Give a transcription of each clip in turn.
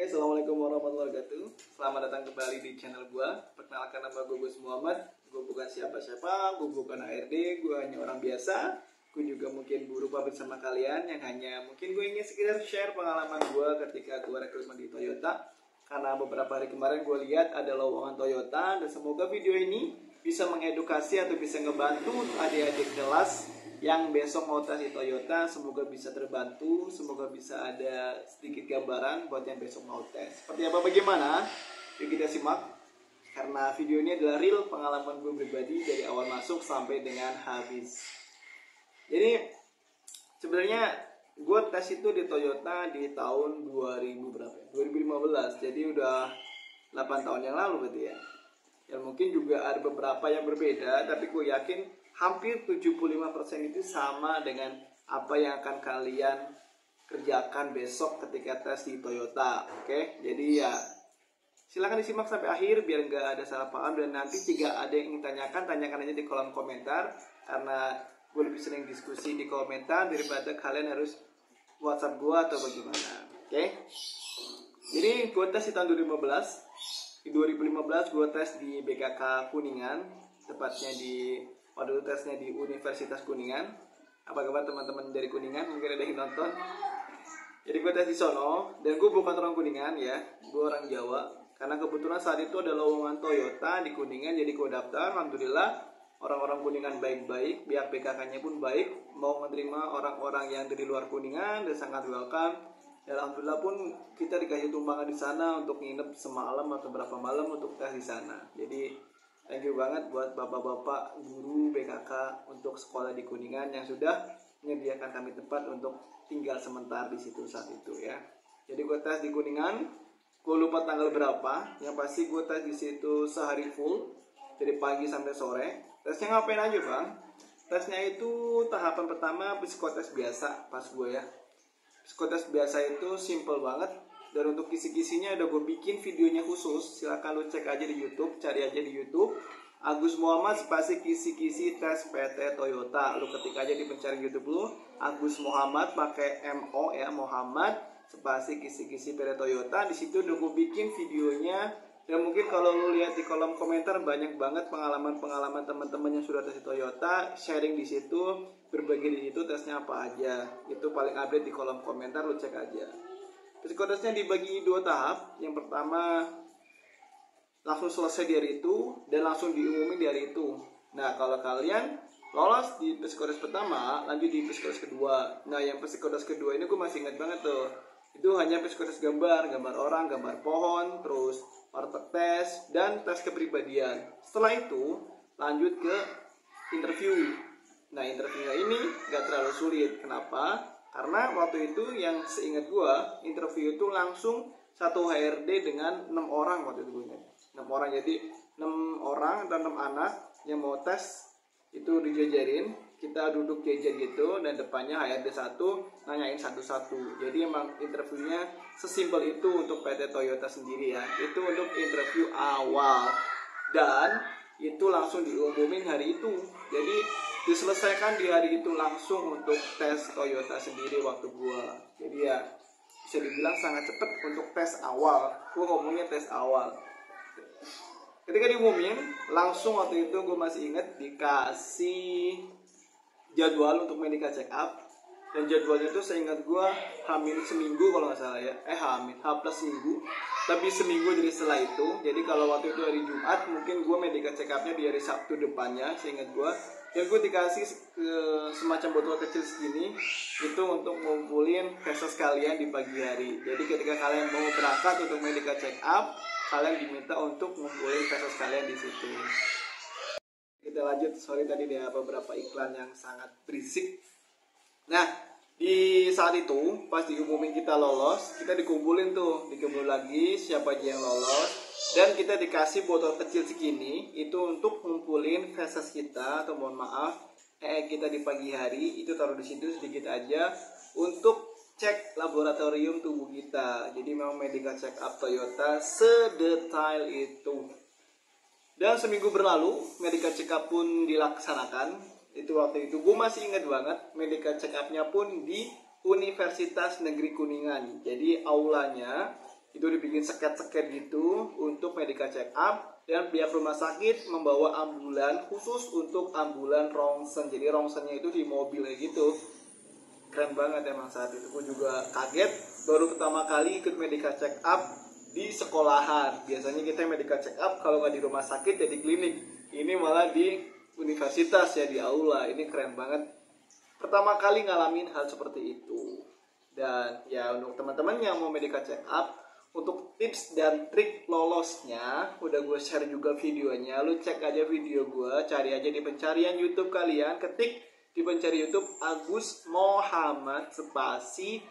Assalamualaikum warahmatullahi wabarakatuh. Selamat datang kembali di channel gua. Perkenalkan, nama gue Gus Muhammad. Gue bukan siapa-siapa, gue bukan ARD, gue hanya orang biasa. Gue juga mungkin buruh pabrik sama kalian yang hanya mungkin gue ingin sekedar share pengalaman gue ketika gue rekrutmen di Toyota. Karena beberapa hari kemarin gue lihat ada lowongan Toyota, dan semoga video ini bisa mengedukasi atau bisa ngebantu adik-adik kelas yang besok mau tes di Toyota. Semoga bisa terbantu, semoga bisa ada sedikit gambaran buat yang besok mau tes. Seperti apa, bagaimana? Yuk kita simak, karena video ini adalah real pengalaman gue pribadi dari awal masuk sampai dengan habis. Jadi sebenarnya gue tes itu di Toyota di tahun 2015, jadi udah 8 tahun yang lalu berarti ya. Ya mungkin juga ada beberapa yang berbeda, tapi gue yakin hampir 75% itu sama dengan apa yang akan kalian kerjakan besok ketika tes di Toyota. Oke, jadi ya silahkan disimak sampai akhir biar nggak ada salah paham. Dan nanti jika ada yang ingin tanyakan aja di kolom komentar, karena gue lebih sering diskusi di komentar daripada kalian harus WhatsApp gue atau bagaimana. Oke, jadi gue tes di tahun 2015. Di 2015 gue tes di BKK Kuningan, tepatnya di waktu tesnya di Universitas Kuningan. Apa kabar teman-teman dari Kuningan? Mungkin ada yang nonton. Jadi gue tes di sono, dan gue bukan orang Kuningan ya, gue orang Jawa. Karena kebetulan saat itu ada lowongan Toyota di Kuningan, jadi gue daftar. Alhamdulillah orang-orang Kuningan baik-baik, pihak BKK-nya pun baik, mau menerima orang-orang yang dari luar Kuningan, dan sangat welcome. Dan alhamdulillah pun kita dikasih tumpangan di sana untuk nginep semalam atau berapa malam untuk tes di sana. Jadi thank you banget buat bapak-bapak guru BKK untuk sekolah di Kuningan yang sudah menyediakan kami tempat untuk tinggal sementara di situ saat itu ya. Jadi gue tes di Kuningan, gue lupa tanggal berapa, yang pasti gue tes di situ sehari full dari pagi sampai sore. Tesnya ngapain aja bang? Tesnya itu tahapan pertama psikotes biasa pas gue ya. Psikotes biasa itu simple banget. Dan untuk kisi-kisinya udah gue bikin videonya khusus. Silahkan lu cek aja di YouTube, cari aja di YouTube Agus Muhammad spasi kisi-kisi tes PT Toyota. Lu ketik aja di pencarian YouTube lu Agus Muhammad pakai MO ya, Muhammad spasi kisi-kisi PT Toyota. Di situ udah gue bikin videonya. Dan mungkin kalau lu lihat di kolom komentar banyak banget pengalaman-pengalaman teman-teman yang sudah tes di Toyota, sharing di situ, berbagi di situ tesnya apa aja. Itu paling update di kolom komentar, lu cek aja. Psikotesnya dibagi 2 tahap. Yang pertama langsung selesai di hari itu dan langsung diumumin di hari itu. Nah, kalau kalian lolos di psikotes pertama, lanjut di psikotes kedua. Nah, yang psikotes kedua ini gue masih ingat banget tuh. Itu hanya psikotes gambar orang, gambar pohon, terus ortek tes, dan tes kepribadian. Setelah itu lanjut ke interview. Nah, interviewnya ini gak terlalu sulit. Kenapa? Karena waktu itu yang seingat gue, interview itu langsung satu HRD dengan 6 orang waktu itu gue ingat. 6 orang, jadi 6 orang dan 6 anak yang mau tes itu dijajarin. Kita duduk jajar gitu, dan depannya HRD 1 nanyain satu-satu. Jadi emang interviewnya sesimpel itu untuk PT Toyota sendiri ya. Itu untuk interview awal, dan itu langsung diumumin hari itu. Jadi diselesaikan di hari itu langsung untuk tes Toyota sendiri waktu gua. Jadi ya bisa dibilang sangat cepat untuk tes awal. Gua ngomongnya tes awal. Ketika diumumin langsung waktu itu gue masih ingat dikasih jadwal untuk medical check up. Dan jadwalnya itu seingat gue hamil seminggu kalau nggak salah ya. H plus seminggu. Tapi seminggu jadi setelah itu. Jadi kalau waktu itu hari Jumat, mungkin gue medical check upnya di hari Sabtu depannya seingat gue. Ya gue dikasih semacam botol kecil segini, itu untuk ngumpulin feses kalian di pagi hari. Jadi ketika kalian mau berangkat untuk medical check up, kalian diminta untuk ngumpulin feses kalian di situ. Kita lanjut, sorry tadi ada beberapa iklan yang sangat berisik. Nah, di saat itu pas diumumin kita lolos, kita dikumpulin lagi siapa aja yang lolos. Dan kita dikasih botol kecil segini, itu untuk ngumpulin feses kita, atau mohon maaf, kita di pagi hari, itu taruh di situ sedikit aja untuk cek laboratorium tubuh kita. Jadi memang medical check up Toyota sedetail itu. Dan seminggu berlalu, medical check up pun dilaksanakan. Itu waktu itu gue masih ingat banget, medical check up-nya pun di Universitas Negeri Kuningan. Jadi aulanya itu dibikin seket-seket gitu untuk medical check up, dan pihak rumah sakit membawa ambulan khusus untuk ambulan rongsen. Jadi rongsennya itu di mobil kayak gitu. Keren banget emang saat itu. Gue juga kaget, baru pertama kali ikut medical check up di sekolahan. Biasanya kita medical check up kalau nggak di rumah sakit ya di klinik. Ini malah di universitas ya, di aula. Ini keren banget. Pertama kali ngalamin hal seperti itu. Dan ya untuk teman-teman yang mau medical check up, untuk tips dan trik lolosnya udah gue share juga videonya. Lu cek aja video gue, cari aja di pencarian YouTube kalian, ketik di pencari YouTube Agus Muhammad spasi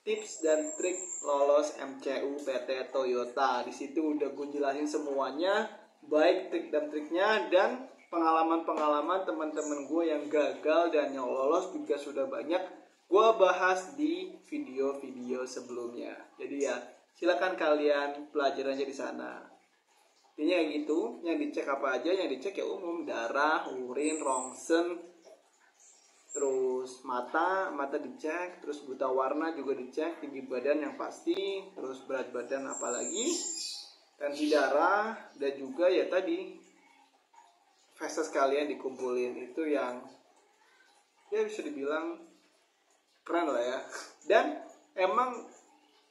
tips dan trik lolos MCU PT Toyota. Di situ udah gue jelasin semuanya, baik trik dan triknya dan pengalaman-pengalaman teman-teman gue yang gagal dan yang lolos juga sudah banyak gue bahas di video-video sebelumnya. Jadi ya silakan kalian belajar aja di sana. Intinya kayak gitu. Yang dicek apa aja? Yang dicek ya umum, darah, urin, rongsen, terus mata dicek, terus buta warna juga dicek, tinggi badan yang pasti, terus berat badan apalagi, tensi darah, dan juga ya tadi feses kalian dikumpulin. Itu yang ya bisa dibilang keren lah ya. Dan emang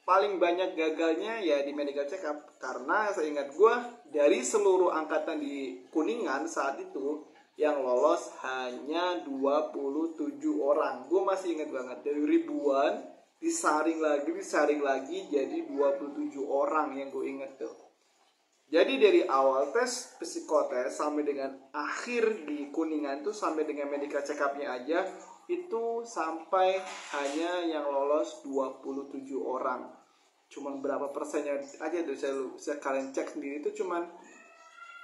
paling banyak gagalnya ya di medical check up, karena saya ingat gue dari seluruh angkatan di Kuningan saat itu yang lolos hanya 27 orang. Gue masih ingat banget, dari ribuan disaring lagi jadi 27 orang yang gue inget tuh. Jadi dari awal tes psikotes sampai dengan akhir di Kuningan tuh, sampai dengan medical check up-nya aja itu sampai hanya yang lolos 27 orang. Cuman berapa persennya aja tuh saya kalian cek sendiri, itu cuman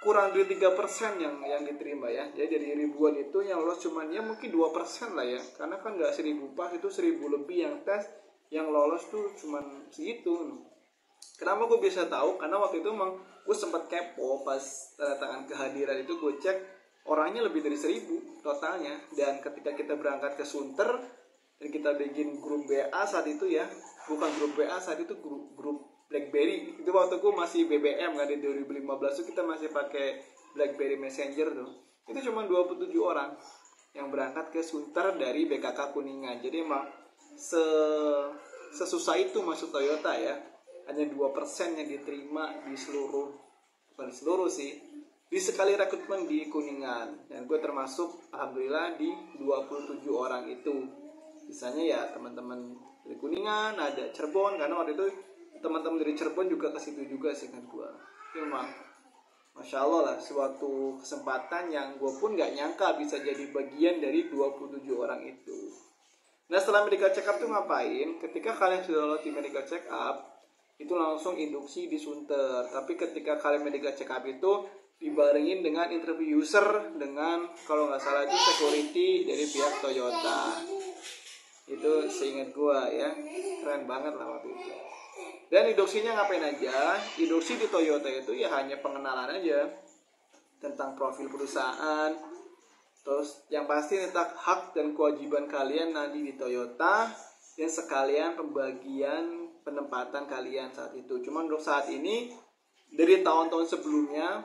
kurang dari 3% yang diterima ya. Jadi dari ribuan itu yang lolos cuman ya mungkin 2% lah ya. Karena kan gak 1000 pas, itu 1000 lebih yang tes, yang lolos tuh cuman segitu. Kenapa gue bisa tahu? Karena waktu itu emang gue sempat kepo pas tanda tangan kehadiran itu, gue cek orangnya lebih dari 1000 totalnya. Dan ketika kita berangkat ke Sunter dan kita bikin grup WA saat itu ya, bukan grup WA saat itu, grup BlackBerry. Itu waktu gue masih BBM kan, di 2015 tuh kita masih pakai BlackBerry Messenger tuh. Itu cuma 27 orang yang berangkat ke Sunter dari BKK Kuningan. Jadi emang sesusah itu masuk Toyota ya. Hanya 2% yang diterima di seluruh, bukan di seluruh sih, di sekali rekrutmen di Kuningan. Dan gue termasuk alhamdulillah di 27 orang itu. Misalnya ya teman-teman dari Kuningan, ada Cirebon, karena waktu itu teman-teman dari Cirebon juga ke situ juga sih kan gue. Itu memang Masya Allah lah, suatu kesempatan yang gue pun gak nyangka bisa jadi bagian dari 27 orang itu. Nah setelah medical check up tuh ngapain? Ketika kalian sudah lolos di medical check up, itu langsung induksi di Sunter. Tapi ketika kalian medical check up itu dibarengin dengan interview user dengan, kalau nggak salah itu security dari pihak Toyota. Itu seingat gue ya, keren banget lah waktu itu. Dan induksinya ngapain aja? Induksi di Toyota itu ya hanya pengenalan aja tentang profil perusahaan, terus yang pasti tentang hak dan kewajiban kalian nanti di Toyota, dan sekalian pembagian penempatan kalian saat itu. Cuman untuk saat ini, dari tahun-tahun sebelumnya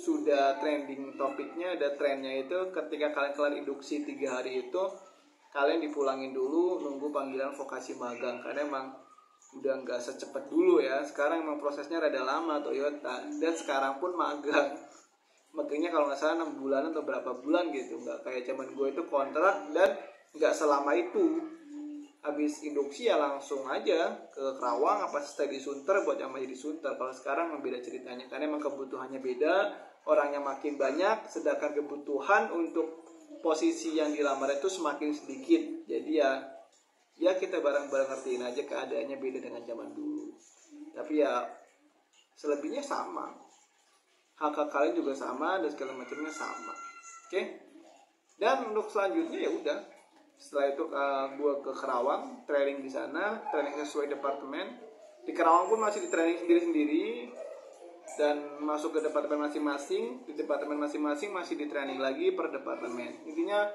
sudah trending topiknya, ada trennya itu ketika kalian kelar induksi 3 hari itu, kalian dipulangin dulu nunggu panggilan vokasi magang. Karena emang udah nggak secepat dulu ya. Sekarang emang prosesnya rada lama Toyota, dan sekarang pun magang. Magangnya kalau nggak salah 6 bulan atau berapa bulan gitu. Nggak kayak zaman gue itu kontrak dan nggak selama itu. Habis induksi ya langsung aja ke Kerawang, apa stay di Sunter buat yang masih di Sunter. Kalau sekarang beda ceritanya, karena emang kebutuhannya beda, orangnya makin banyak, sedangkan kebutuhan untuk posisi yang dilamar itu semakin sedikit. Jadi ya kita bareng-bareng ngertiin aja, keadaannya beda dengan zaman dulu. Tapi ya selebihnya sama, hak kalian juga sama dan segala macamnya sama. Oke? Dan untuk selanjutnya ya udah, setelah itu gue ke Kerawang, training di sana, training sesuai departemen. Di Kerawang pun masih di training sendiri-sendiri dan masuk ke departemen masing-masing. Di departemen masing-masing masih di training lagi per departemen. Intinya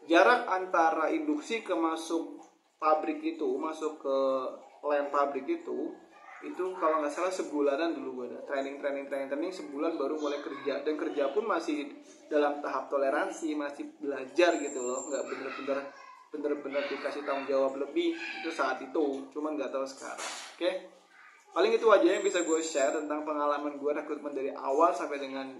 jarak antara induksi ke masuk pabrik itu, masuk ke line pabrik itu Itu kalau nggak salah sebulanan dulu gue ada training sebulan baru mulai kerja, dan kerja pun masih dalam tahap toleransi, masih belajar gitu loh, nggak bener-bener dikasih tanggung jawab lebih itu saat itu, cuman nggak tahu sekarang. Oke. Paling itu aja yang bisa gue share tentang pengalaman gue rekrutmen dari awal sampai dengan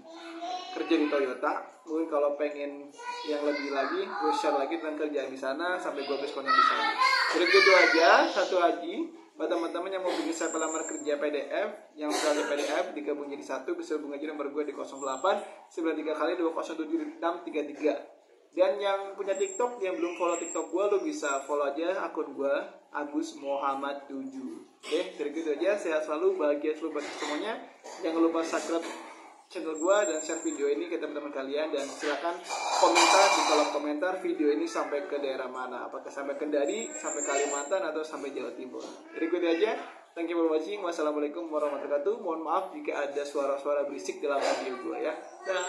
kerja di Toyota. Mungkin kalau pengen yang lebih lagi, gue share lagi tentang kerjaan di sana sampai gue habis konten di sana. Jadi gitu aja, satu lagi buat teman-teman yang mau bikin saya pelamar kerja PDF, yang sudah ada PDF digabung jadi satu, bisa hubungi aja nomor gue di 08 93 kali 207 633. Dan yang punya TikTok, yang belum follow TikTok gue, lo bisa follow aja akun gue, Agus Muhammad 7. Oke, dari gitu aja, sehat selalu, bahagia selalu buat semuanya. Jangan lupa subscribe channel gue dan share video ini ke teman-teman kalian. Dan silakan komentar di kolom komentar video ini sampai ke daerah mana. Apakah sampai Kendari, sampai Kalimantan, atau sampai Jawa Timur. Dari gitu aja, thank you for watching. Wassalamualaikum warahmatullahi wabarakatuh. Mohon maaf jika ada suara-suara berisik dalam video gue ya. Dah.